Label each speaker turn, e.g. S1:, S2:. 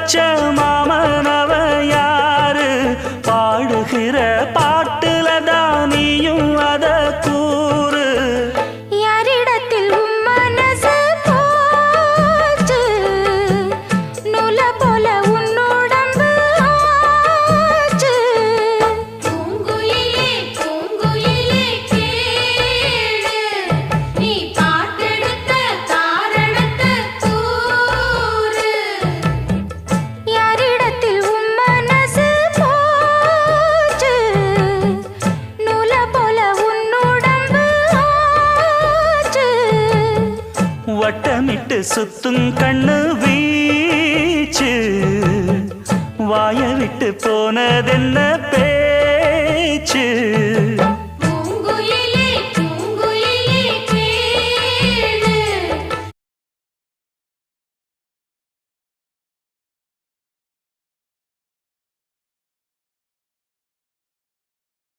S1: வச்ச மாமனவ யாரு பாடுகிற பாட்டுல தானியும் அத கூறு
S2: யாரிடத்தில் உன் மனசு போச்சு நூல போல உன் உடம்பு ஆச்சு பூங்குயிலே பூங்குயிலே கேளு நீ பாட்டெடுத்த காரணத்தை கூறு யாரிடத்தில் உன் மனசு போச்சு நூல போல உன் உடம்பு ஆச்சு
S1: வட்டமிட்டு சுத்தும் கண்ணு வீச்சு வாய விட்டு போனதென்ன பேச்சு